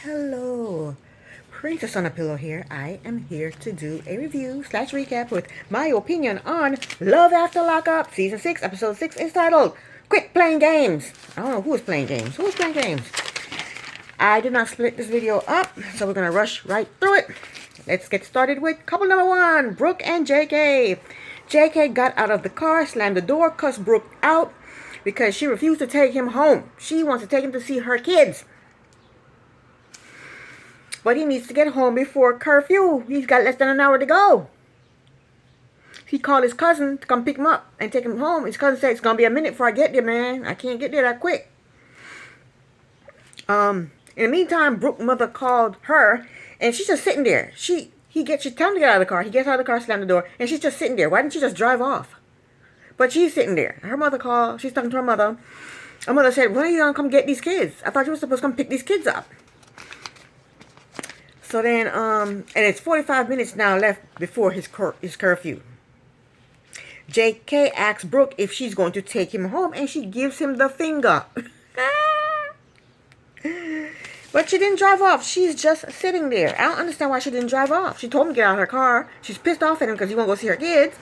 Hello, Princess on a Pillow here. I am here to do a review slash recap with my opinion on Love After Lockup Season 6, Episode 6 is titled Quit Playing Games. I don't know who is playing games. Who is playing games? I did not split this video up, so we're going to rush right through it. Let's get started with couple number 1, Brooke and JK. JK got out of the car, slammed the door, cussed Brooke out because she refused to take him home. She wants to take him to see her kids. But he needs to get home before curfew. He's got less than an hour to go. He called his cousin to come pick him up and take him home. His cousin said, it's going to be a minute before I get there, man. I can't get there that quick. In the meantime, Brooke's mother called her, and she's just sitting there. She's telling him to get out of the car. He gets out of the car, slammed the door, and she's just sitting there. Why didn't she just drive off? But she's sitting there. Her mother called. She's talking to her mother. Her mother said, when are you going to come get these kids? I thought you were supposed to come pick these kids up. So then, and it's 45 minutes now left before his curfew. JK asks Brooke if she's going to take him home, and she gives him the finger. But she didn't drive off. She's just sitting there. I don't understand why she didn't drive off. She told him to get out of her car. She's pissed off at him because he won't go see her kids.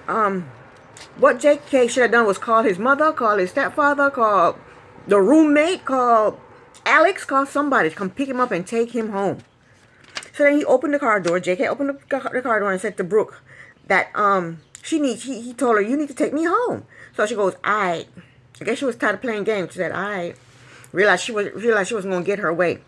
What JK should have done was call his mother, call his stepfather, call the roommate, call Alex, call somebody to come pick him up and take him home. So then he opened the car door. JK opened the car door and said to Brooke that he told her, you need to take me home. So she goes, I guess she was tired of playing games. She said, I realized she wasn't going to get her way.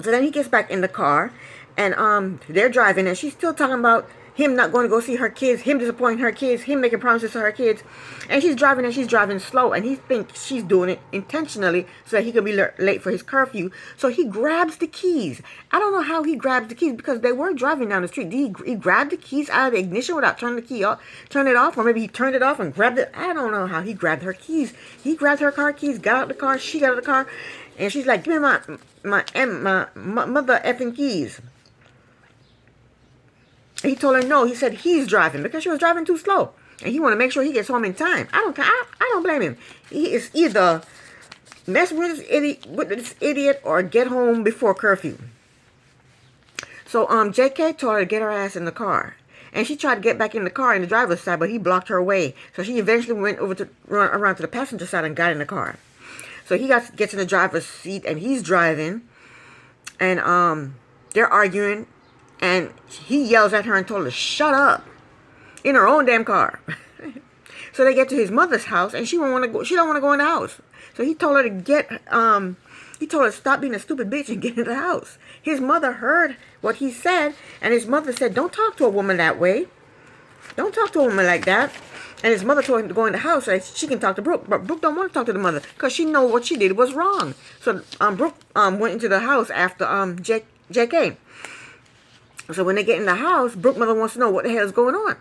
So then he gets back in the car, and they're driving, and she's still talking about him not going to go see her kids, him disappointing her kids, him making promises to her kids. And she's driving slow, and he thinks she's doing it intentionally so that he could be late for his curfew. So he grabs the keys. I don't know how he grabs the keys because they were driving down the street. Did he grab the keys out of the ignition without turning the key off, turn it off, or maybe he turned it off and grabbed it? I don't know how he grabbed her keys. He grabbed her car keys, got out the car, she got out of the car, and she's like, give me my mother effing keys. He told her no. He said he's driving because she was driving too slow, and he want to make sure he gets home in time. I don't blame him. He is either mess with this idiot or get home before curfew. So JK told her to get her ass in the car, and she tried to get back in the car in the driver's side, but he blocked her way. So she eventually went over to run around to the passenger side and got in the car. So he gets in the driver's seat, and he's driving, and they're arguing. And he yells at her and told her to shut up in her own damn car. So they get to his mother's house, and she don't want to go. She don't want to go in the house. So he told her to he told her to stop being a stupid bitch and get in the house. His mother heard what he said, and his mother said, "Don't talk to a woman that way. Don't talk to a woman like that." And his mother told him to go in the house so she can talk to Brooke. But Brooke don't want to talk to the mother because she know what she did was wrong. So Brooke went into the house after JK. So when they get in the house, Brooke's mother wants to know what the hell is going on.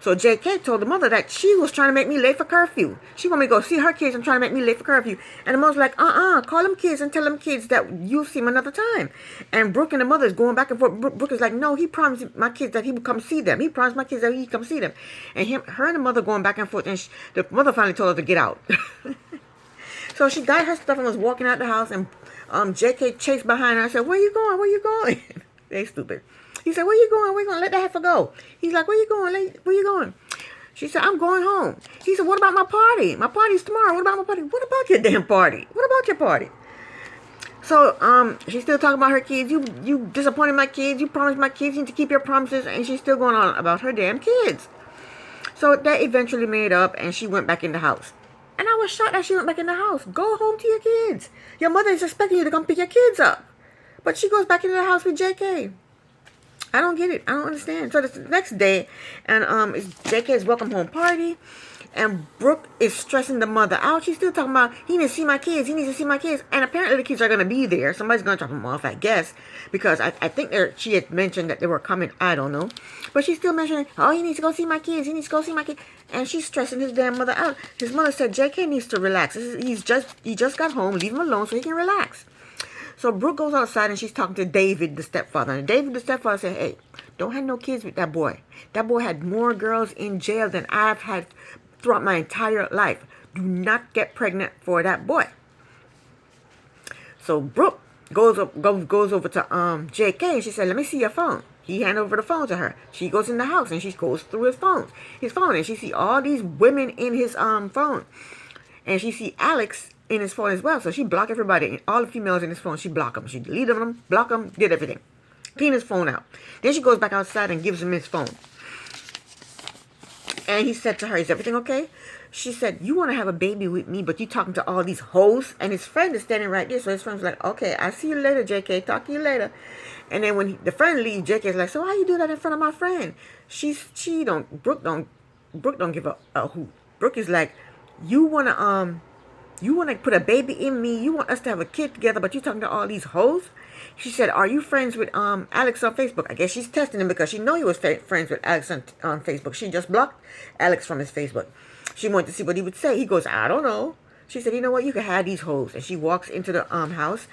So JK told the mother that she was trying to make me late for curfew. She want me to go see her kids and trying to make me late for curfew. And the mother's like, call them kids and tell them kids that you'll see them another time. And Brooke and the mother is going back and forth. Brooke is like, no, he promised my kids that he would come see them. He promised my kids that he'd come see them. And her and the mother going back and forth. And the mother finally told her to get out. So she got her stuff and was walking out the house. And JK chased behind her and said, where you going? Where you going? They stupid. He said, where you going? We're going to let that heifer go. He's like, where you going? Where you going? She said, I'm going home. He said, what about my party? My party's tomorrow. What about my party? What about your damn party? What about your party? So, she's still talking about her kids. You disappointed my kids. You promised my kids. You need to keep your promises. And she's still going on about her damn kids. So, they eventually made up, and she went back in the house. And I was shocked that she went back in the house. Go home to your kids. Your mother is expecting you to come pick your kids up. But she goes back into the house with JK. I don't get it. I don't understand. So the next day, and it's JK's welcome home party, and Brooke is stressing the mother out. She's still talking about, he needs to see my kids. He needs to see my kids. And apparently the kids are going to be there. Somebody's going to drop them off, I guess, because I think she had mentioned that they were coming. I don't know. But she's still mentioning, he needs to go see my kids. He needs to go see my kids. And she's stressing his damn mother out. His mother said, JK needs to relax. He just got home. Leave him alone so he can relax. So Brooke goes outside and she's talking to David, the stepfather. And David, the stepfather, said, hey, don't have no kids with that boy. That boy had more girls in jail than I've had throughout my entire life. Do not get pregnant for that boy. So Brooke goes over to JK, and she said, "Let me see your phone." He handed over the phone to her. She goes in the house and she goes through his phone, and she see all these women in his phone, and she see Alex in his phone as well. So she blocked everybody, all the females in his phone. She blocked them. She deleted them, blocked them, did everything, clean his phone out. Then she goes back outside and gives him his phone. And he said to her, "Is everything okay?" She said, "You want to have a baby with me, but you talking to all these hoes?" And his friend is standing right there. So his friend's like, "Okay, I'll see you later, JK. Talk to you later." And then when the friend leaves, JK's like, "So why you do that in front of my friend?" Brooke don't give a hoot. Brooke is like, you wanna put a baby in me. You want us to have a kid together, but you talking to all these hoes?" She said, "Are you friends with Alex on Facebook?" I guess she's testing him because she know he was friends with Alex on Facebook. She just blocked Alex from his Facebook. She wanted to see what he would say. He goes, "I don't know." She said, "You know what? You can have these hoes." And she walks into the house,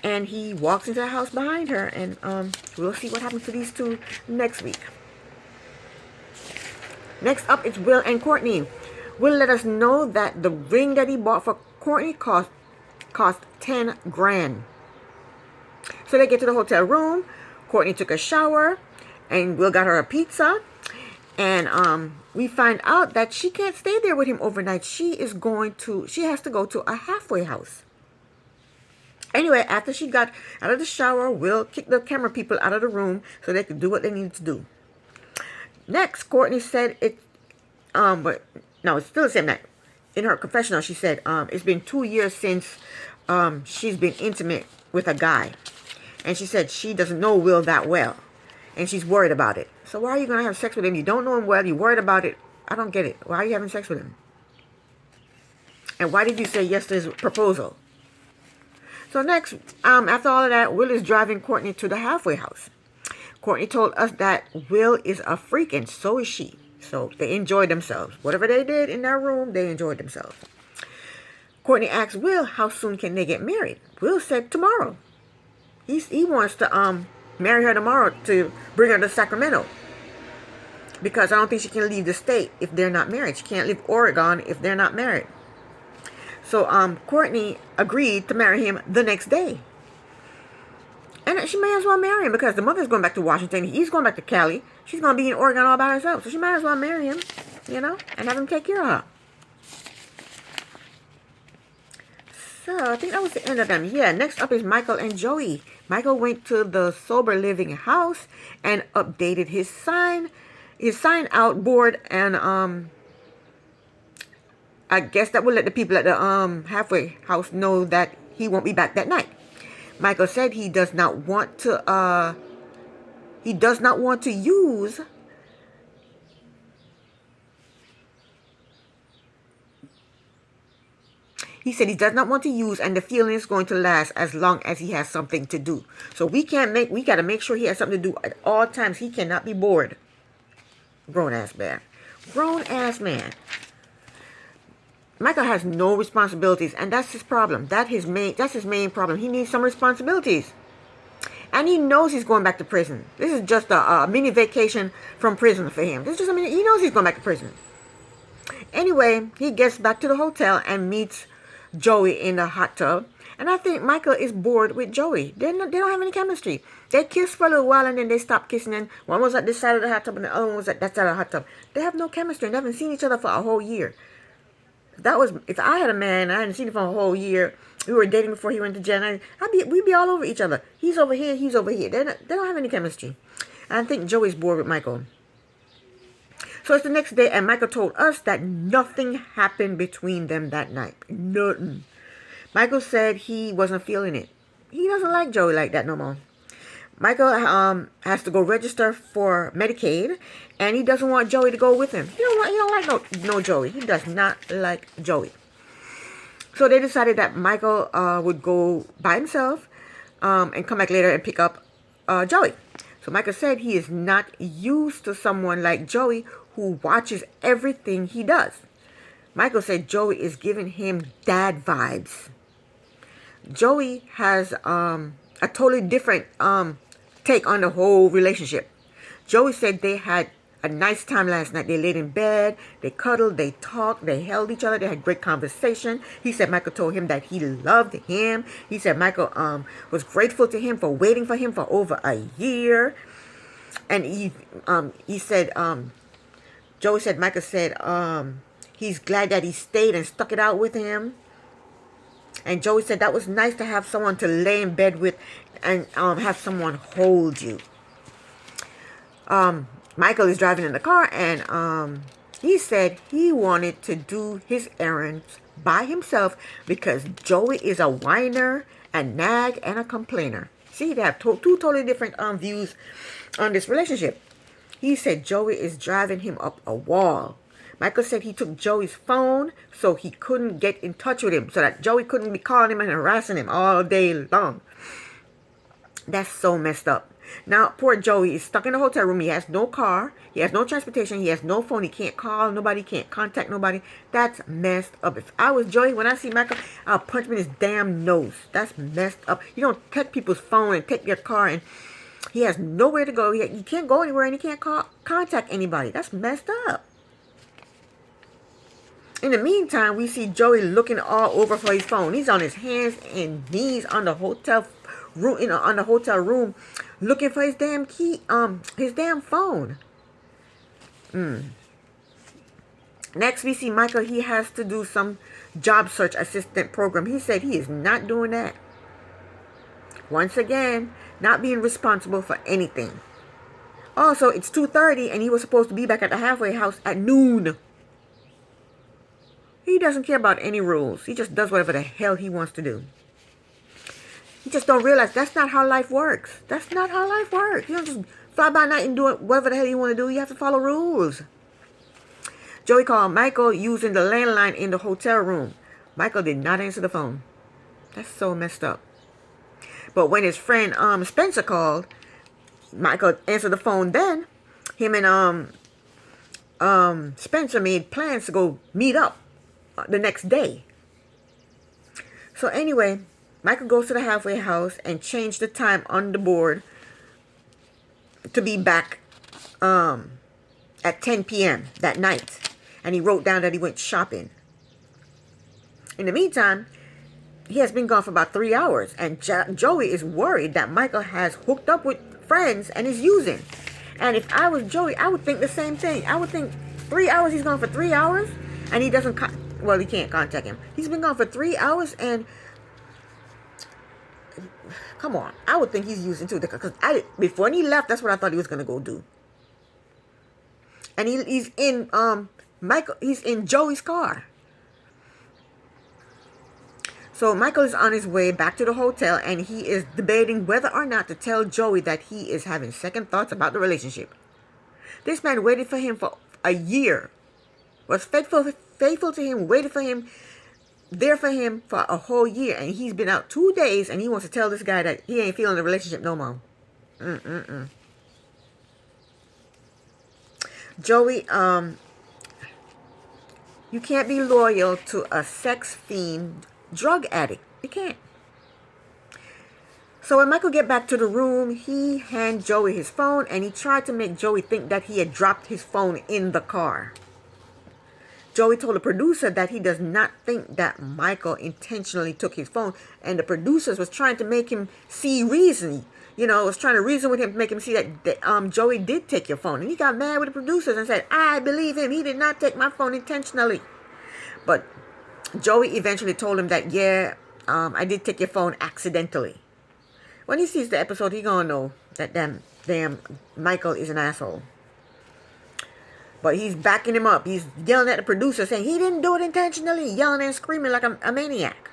and he walks into the house behind her, and we'll see what happens to these two next week. Next up, it's Will and Courtney. Will let us know that the ring that he bought for Courtney cost $10,000. So they get to the hotel room. Courtney took a shower, and Will got her a pizza. And we find out that she can't stay there with him overnight. She has to go to a halfway house. Anyway, after she got out of the shower, Will kicked the camera people out of the room so they could do what they needed to do. Next, Courtney said it's still the same night. In her confessional, she said it's been 2 years since she's been intimate with a guy. And she said she doesn't know Will that well. And she's worried about it. So why are you going to have sex with him? You don't know him well. You're worried about it. I don't get it. Why are you having sex with him? And why did you say yes to his proposal? So next, after all of that, Will is driving Courtney to the halfway house. Courtney told us that Will is a freak, and so is she. So they enjoyed themselves. Whatever they did in their room, they enjoyed themselves. Courtney asked Will how soon can they get married. Will said tomorrow. He wants to marry her tomorrow to bring her to Sacramento, because I don't think she can leave the state if they're not married. She can't leave Oregon if they're not married. So Courtney agreed to marry him the next day. And she may as well marry him because the mother's going back to Washington. He's going back to Cali. She's going to be in Oregon all by herself. So she might as well marry him, and have him take care of her. So I think that was the end of them. Yeah, next up is Michael and Joey. Michael went to the sober living house and updated his sign out board, and I guess that will let the people at the halfway house know that he won't be back that night. Michael said he does not want to use He said he does not want to use, and the feeling is going to last as long as he has something to do. So we got to make sure he has something to do at all times. He cannot be bored. Grown-ass man. Grown-ass man. Michael has no responsibilities, and that's his problem. That's his main problem. He needs some responsibilities. And he knows he's going back to prison. This is just a mini vacation from prison for him. He knows he's going back to prison. Anyway, he gets back to the hotel and meets Joey in the hot tub. And I think Michael is bored with Joey. They don't have any chemistry. They kiss for a little while and then they stop kissing. And one was at this side of the hot tub and the other one was at that side of the hot tub. They have no chemistry and they haven't seen each other for a whole year. If I had a man and I hadn't seen him for a whole year, we were dating before he went to jail, we'd be all over each other. He's over here, he's over here. They don't have any chemistry. And I think Joey's bored with Michael. So it's the next day, and Michael told us that nothing happened between them that night. Nothing. Michael said he wasn't feeling it. He doesn't like Joey like that no more. Michael has to go register for Medicaid, and he doesn't want Joey to go with him. He don't like no Joey. He does not like Joey. So they decided that Michael would go by himself and come back later and pick up Joey. So Michael said he is not used to someone like Joey who watches everything he does. Michael said Joey is giving him dad vibes. Joey has a totally different take on the whole relationship. Joey said they had a nice time last night. They laid in bed, they cuddled, they talked, they held each other, they had great conversation. He said Michael told him that he loved him. He said Michael was grateful to him for waiting for him for over a year. And he said Joey said Michael said he's glad that he stayed and stuck it out with him. And Joey said that was nice to have someone to lay in bed with and have someone hold you. Michael is driving in the car, and he said he wanted to do his errands by himself because Joey is a whiner, a nag, and a complainer. See, they have two totally different views on this relationship. He said Joey is driving him up a wall. Michael said he took Joey's phone so he couldn't get in touch with him, so that Joey couldn't be calling him and harassing him all day long. That's so messed up. Now, poor Joey is stuck in a hotel room. He has no car. He has no transportation. He has no phone. He can't call nobody. Can't contact nobody. That's messed up. If I was Joey, when I see Michael, I'll punch him in his damn nose. That's messed up. You don't take people's phone and take their car, and he has nowhere to go. He can't go anywhere, and he can't contact anybody. That's messed up. In the meantime, we see Joey looking all over for his phone. He's on his hands and knees on the hotel room, on the hotel room, looking for his damn key, his damn phone. Next, we see Michael. He has to do some job search assistant program. He said he is not doing that. Once again, not being responsible for anything. Also, it's 2:30, and he was supposed to be back at the halfway house at noon. He doesn't care about any rules. He just does whatever the hell he wants to do. You just don't realize that's not how life works. That's not how life works. You don't just fly by night and do whatever the hell you want to do. You have to follow rules. Joey called Michael using the landline in the hotel room. Michael did not answer the phone. That's so messed up. But when his friend Spencer called, Michael answered the phone then. Him and Spencer made plans to go meet up the next day. So anyway, Michael goes to the halfway house and changed the time on the board to be back at 10 p.m. that night. And he wrote down that he went shopping. In the meantime, he has been gone for about 3 hours. And Joey is worried that Michael has hooked up with friends and is using. And if I was Joey, I would think the same thing. I would think 3 hours, he's gone for 3 hours. And he doesn't, well, he can't contact him. He's been gone for 3 hours and come on, I would think he's using too. Because before he left, that's what I thought he was gonna go do. And he's in he's in Joey's car. So Michael is on his way back to the hotel, and he is debating whether or not to tell Joey that he is having second thoughts about the relationship. This man waited for him for a year, was faithful to him, waited for him, there for him for a whole year, and he's been out 2 days, and he wants to tell this guy that he ain't feeling the relationship no more. Joey, you can't be loyal to a sex fiend drug addict. You can't. So when Michael get back to the room, he handed Joey his phone, and he tried to make Joey think that he had dropped his phone in the car. Joey told the producer that he does not think that Michael intentionally took his phone, and the producers was trying to make him see reason. You know, was trying to reason with him to make him see that Joey did take your phone. And he got mad with the producers and said, I believe him. He did not take my phone intentionally. But Joey eventually told him that, yeah, I did take your phone accidentally. When he sees the episode, he gonna know that damn Michael is an asshole. But he's backing him up. He's yelling at the producer saying he didn't do it intentionally. Yelling and screaming like a maniac.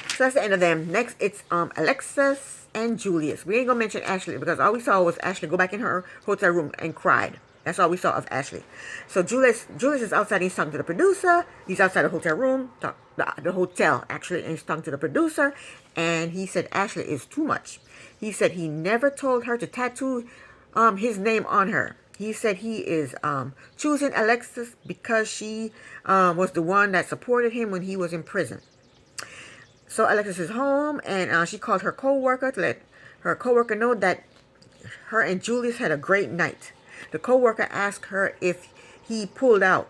So that's the end of them. Next, it's Alexis and Julius. We ain't going to mention Ashley because all we saw was Ashley go back in her hotel room and cried. That's all we saw of Ashley. So Julius is outside. He's talking to the producer. He's outside the hotel room. The hotel, actually. And he's talking to the producer. And he said Ashley is too much. He said he never told her to tattoo his name on her. He said he is choosing Alexis because she was the one that supported him when he was in prison. So Alexis is home, and she called her co-worker to let her coworker know that her and Julius had a great night. The coworker asked her if he pulled out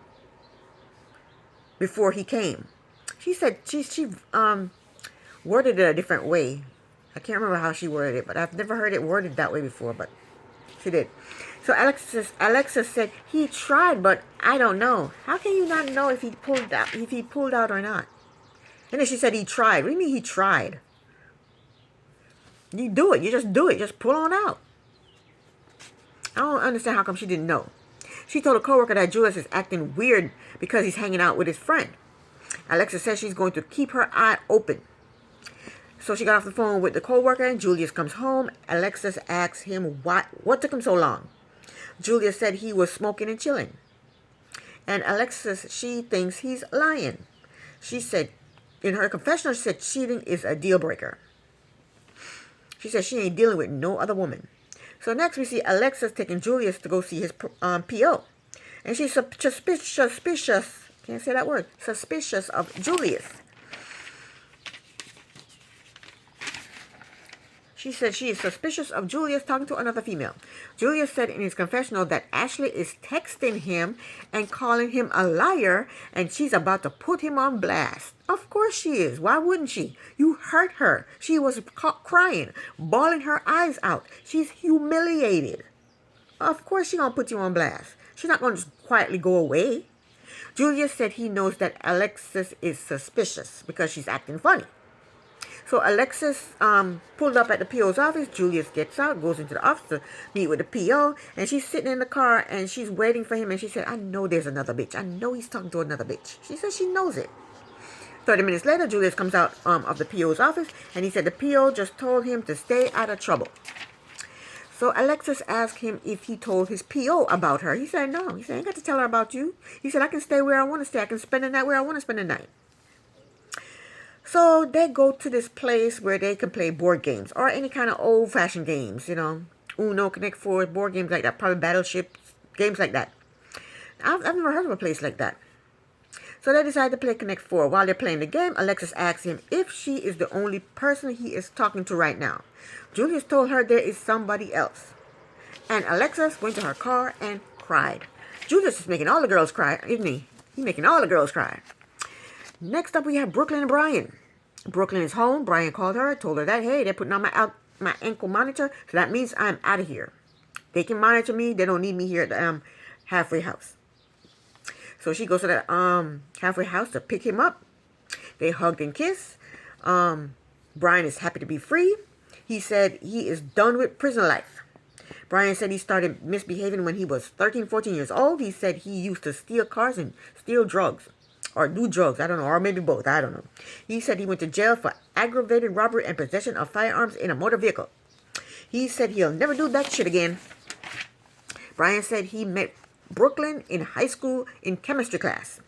before he came. She said she worded it a different way. I can't remember how she worded it, but I've never heard it worded that way before, but she did. So Alexis said he tried, but I don't know. How can you not know if he pulled out or not? And then she said he tried. What do you mean he tried? You do it. You just do it. Just pull on out. I don't understand how come she didn't know. She told a coworker that Julius is acting weird because he's hanging out with his friend. Alexis says she's going to keep her eye open. So she got off the phone with the coworker and Julius comes home. Alexis asks him what took him so long. Julius said he was smoking and chilling. And Alexis, she thinks he's lying. She said, in her confessional, she said cheating is a deal breaker. She said she ain't dealing with no other woman. So next we see Alexis taking Julius to go see his PO. And she's suspicious, can't say that word, suspicious of Julius. She said she is suspicious of Julius talking to another female. Julius said in his confessional that Ashley is texting him and calling him a liar, and she's about to put him on blast. Of course she is. Why wouldn't she? You hurt her. She was crying, bawling her eyes out. She's humiliated. Of course she's going to put you on blast. She's not going to just quietly go away. Julius said he knows that Alexis is suspicious because she's acting funny. So Alexis pulled up at the PO's office. Julius gets out, goes into the office to meet with the PO. And she's sitting in the car and she's waiting for him. And she said, I know there's another bitch. I know he's talking to another bitch. She said she knows it. 30 minutes later, Julius comes out of the PO's office. And he said the PO just told him to stay out of trouble. So Alexis asked him if he told his PO about her. He said no. He said, I ain't got to tell her about you. He said, I can stay where I want to stay. I can spend the night where I want to spend the night. So they go to this place where they can play board games or any kind of old-fashioned games, you know, Uno, Connect Four, board games like that, probably Battleship, games like that. I've never heard of a place like that. So they decide to play Connect Four. While they're playing the game, Alexis asks him if she is the only person he is talking to right now. Julius told her there is somebody else. And Alexis went to her car and cried. Julius is making all the girls cry, isn't he? He's making all the girls cry. Next up, we have Brooklyn and Brian. Brooklyn is home. Brian called her, told her that, hey, they're putting on my ankle monitor, so that means I'm out of here. They can monitor me. They don't need me here at the halfway house. So she goes to the halfway house to pick him up. They hugged and kissed. Brian is happy to be free. He said he is done with prison life. Brian said he started misbehaving when he was 13, 14 years old. He said he used to steal cars and steal drugs. Or do drugs, I don't know, or maybe both, I don't know. He said he went to jail for aggravated robbery and possession of firearms in a motor vehicle. He said he'll never do that shit again. Brian said he met Brooklyn in high school in chemistry class.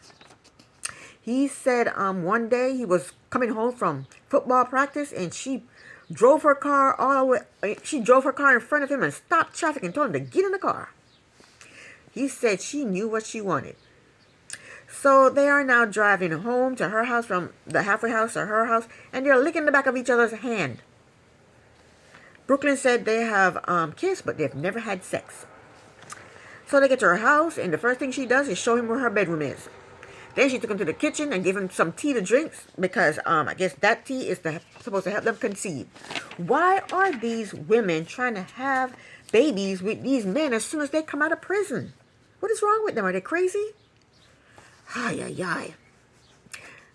He said one day he was coming home from football practice and she drove her car all the way. She drove her car in front of him and stopped traffic and told him to get in the car. He said she knew what she wanted. So they are now driving home to her house from the halfway house or her house, and they're licking the back of each other's hand. Brooklyn said they have kissed, but they've never had sex. So they get to her house, and the first thing she does is show him where her bedroom is. Then she took him to the kitchen and gave him some tea to drink, because I guess that tea is supposed to help them conceive. Why are these women trying to have babies with these men as soon as they come out of prison? What is wrong with them? Are they crazy? Ay, ay, ay.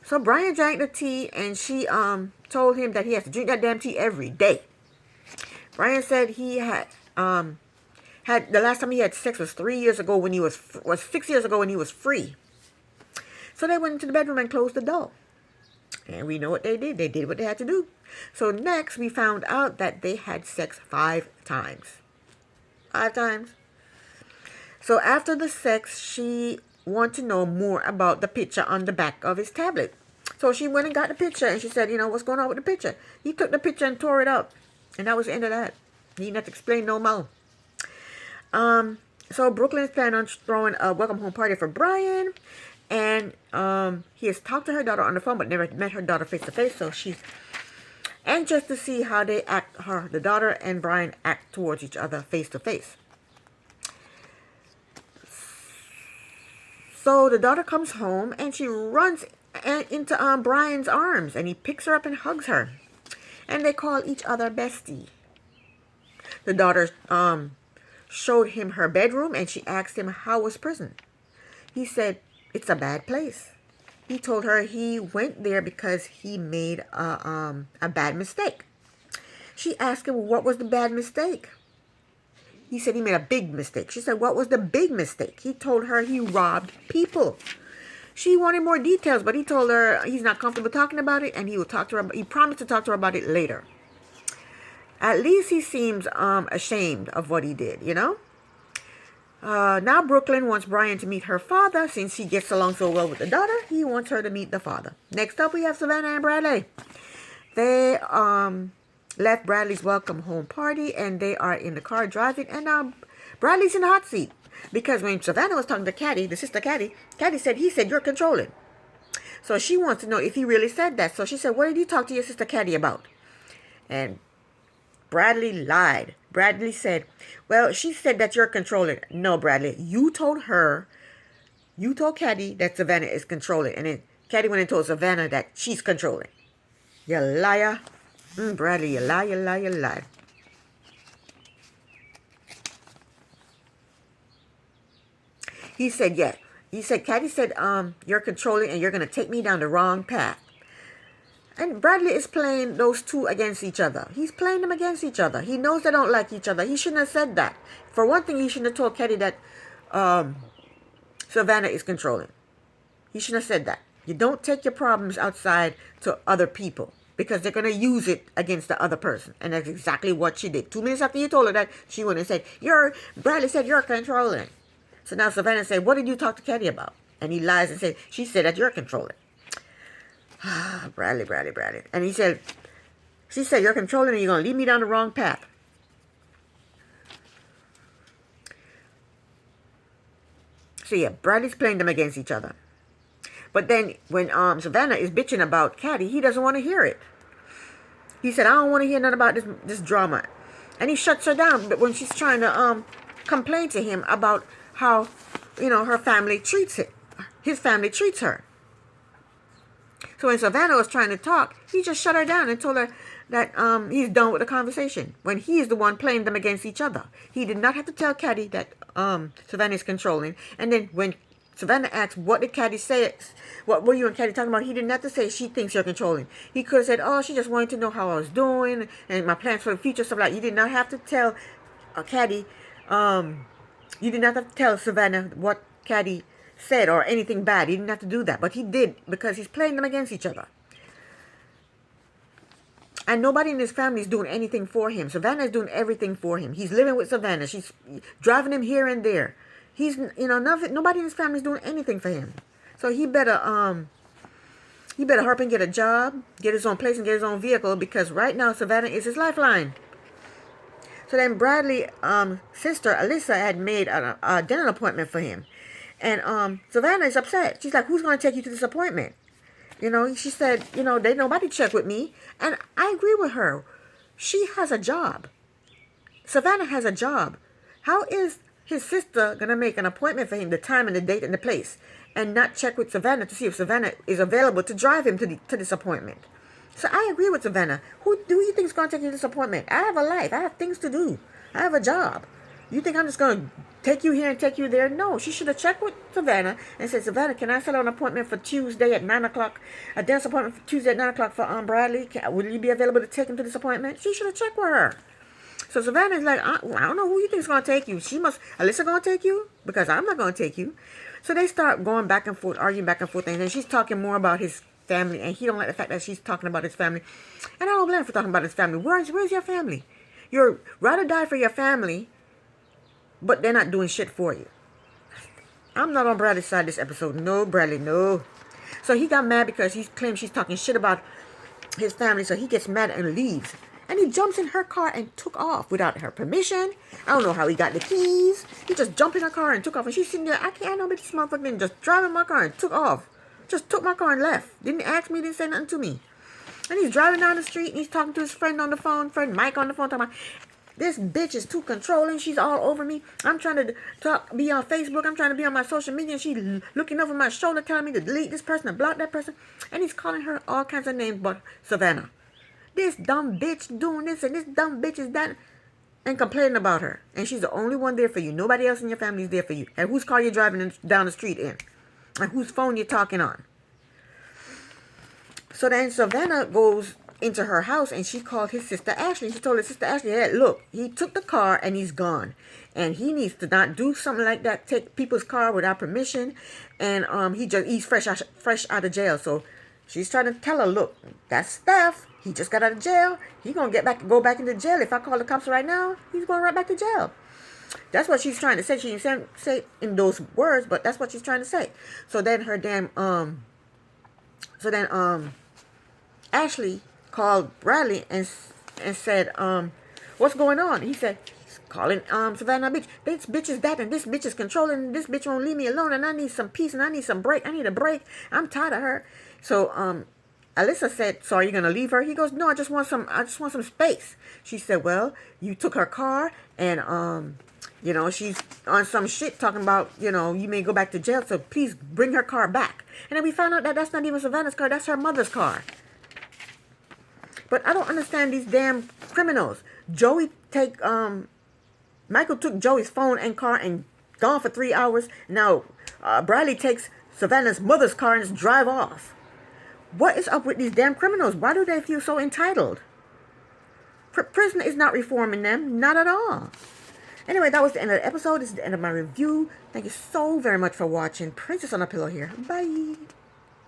So Brian drank the tea and she told him that he has to drink that damn tea every day. Brian said he had the last time he had sex was 3 years ago when he was 6 years ago when he was free. So they went into the bedroom and closed the door. And we know what they did. They did what they had to do. So next we found out that they had sex 5 times. 5 times. So after the sex, she want to know more about the picture on the back of his tablet. So she went and got the picture and she said, you know, what's going on with the picture? He took the picture and tore it up. And that was the end of that. He didn't have to explain no more. So Brooklyn is planning on throwing a welcome home party for Brian. And he has talked to her daughter on the phone but never met her daughter face to face. So she's anxious to see how they act, the daughter and Brian act towards each other face to face. So the daughter comes home and she runs into Brian's arms, and he picks her up and hugs her. And they call each other bestie. The daughter showed him her bedroom, and she asked him how was prison. He said, it's a bad place. He told her he went there because he made a bad mistake. She asked him, what was the bad mistake? He said he made a big mistake. She said, what was the big mistake? He told her he robbed people. She wanted more details, but he told her he's not comfortable talking about it, and he will talk to her. He promised to talk to her about it later. At least he seems ashamed of what he did, you know? Now Brooklyn wants Brian to meet her father. Since he gets along so well with the daughter, he wants her to meet the father. Next up, we have Savannah and Bradley. They left Bradley's welcome home party, and they are in the car driving, and Bradley's in the hot seat. Because when Savannah was talking to Caddy, the sister Caddy said, he said, you're controlling. So she wants to know if he really said that. So she said, what did you talk to your sister Caddy about? And Bradley lied. Bradley said, well, she said that you're controlling. No, Bradley, you told Caddy that Savannah is controlling. And then Caddy went and told Savannah that she's controlling. You liar. Bradley, you lie, you lie, you lie. He said, yeah. He said, Caddy said, you're controlling and you're going to take me down the wrong path. And Bradley is playing those two against each other. He's playing them against each other. He knows they don't like each other. He shouldn't have said that. For one thing, he shouldn't have told Caddy that Savannah is controlling. He shouldn't have said that. You don't take your problems outside to other people, because they're going to use it against the other person. And that's exactly what she did. 2 minutes after you told her that, she went and said, Bradley said you're controlling. So now Savannah said, what did you talk to Caddy about? And he lies and said, she said that you're controlling. Bradley. And he said, she said you're controlling and you're going to lead me down the wrong path. So yeah, Bradley's playing them against each other. But then when Savannah is bitching about Caddy, he doesn't want to hear it. He said, I don't want to hear nothing about this drama. And he shuts her down. But when she's trying to complain to him about how, her family treats it. His family treats her. So when Savannah was trying to talk, he just shut her down and told her that he's done with the conversation. When he is the one playing them against each other. He did not have to tell Caddy that Savannah is controlling. And then when Savannah asked, what did Caddy say? What were you and Caddy talking about? He didn't have to say, she thinks you're controlling. He could have said, oh, she just wanted to know how I was doing and my plans for the future, stuff like that. You did not have to tell Caddy, you did not have to tell Savannah what Caddy said or anything bad. He didn't have to do that. But he did, because he's playing them against each other. And nobody in his family is doing anything for him. Savannah is doing everything for him. He's living with Savannah. She's driving him here and there. He's, nobody in his family is doing anything for him. So he better hurry up and get a job, get his own place and get his own vehicle, because right now Savannah is his lifeline. So then Bradley's sister, Alyssa, had made a dinner appointment for him. And Savannah is upset. She's like, who's going to take you to this appointment? She said, they nobody check with me. And I agree with her. She has a job. Savannah has a job. How is his sister going to make an appointment for him, the time and the date and the place, and not check with Savannah to see if Savannah is available to drive him to this appointment? So I agree with Savannah. Who do you think is going to take you to this appointment? I have a life. I have things to do. I have a job. You think I'm just going to take you here and take you there? No, she should have checked with Savannah and said, Savannah, can I set an appointment for Tuesday at 9 o'clock? A dance appointment for Tuesday at 9 o'clock for Bradley. Will you be available to take him to this appointment? She should have checked with her. So Savannah's like, I don't know who you think is going to take you. Alyssa going to take you? Because I'm not going to take you. So they start going back and forth, arguing back and forth. And then she's talking more about his family. And he don't like the fact that she's talking about his family. And I don't blame her for talking about his family. Where's your family? You're rather die for your family, but they're not doing shit for you. I'm not on Bradley's side this episode. No, Bradley, no. So he got mad because he claims she's talking shit about his family. So he gets mad and leaves. And he jumps in her car and took off without her permission. I don't know how he got the keys. He just jumped in her car and took off. And she's sitting there, I can't know this motherfucker just driving my car and took off. Just took my car and left. Didn't ask me, didn't say nothing to me. And he's driving down the street and he's talking to his friend on the phone, friend Mike on the phone, talking about, this bitch is too controlling. She's all over me. I'm trying to be on Facebook. I'm trying to be on my social media. And she's looking over my shoulder telling me to delete this person and block that person. And he's calling her all kinds of names but Savannah. This dumb bitch doing this and this dumb bitch is that. And complaining about her. And she's the only one there for you. Nobody else in your family is there for you. And whose car you're driving down the street in. And whose phone you're talking on. So then Savannah goes into her house and she called his sister Ashley. She told her sister Ashley, hey, look, he took the car and he's gone. And he needs to not do something like that, take people's car without permission. And he's fresh out of jail. So she's trying to tell her, look, that's Steph. He just got out of jail. He's going to go back into jail. If I call the cops right now, he's going right back to jail. That's what she's trying to say. She didn't say in those words, but that's what she's trying to say. So then Ashley called Bradley and said, what's going on? He said, he's calling Savannah a bitch. This bitch is that and this bitch is controlling and this bitch won't leave me alone and I need some peace and I need some break. I need a break. I'm tired of her. So Alyssa said, so are you gonna leave her? He goes, no, I just want some space. She said, well, you took her car and she's on some shit talking about, you may go back to jail, so please bring her car back. And then we found out that that's not even Savannah's car, that's her mother's car. But I don't understand these damn criminals. Michael took Joey's phone and car and gone for 3 hours. Now, Bradley takes Savannah's mother's car and just drive off. What is up with these damn criminals? Why do they feel so entitled? Prison is not reforming them. Not at all. Anyway, that was the end of the episode. This is the end of my review. Thank you so very much for watching. Princess on a Pillow here. Bye.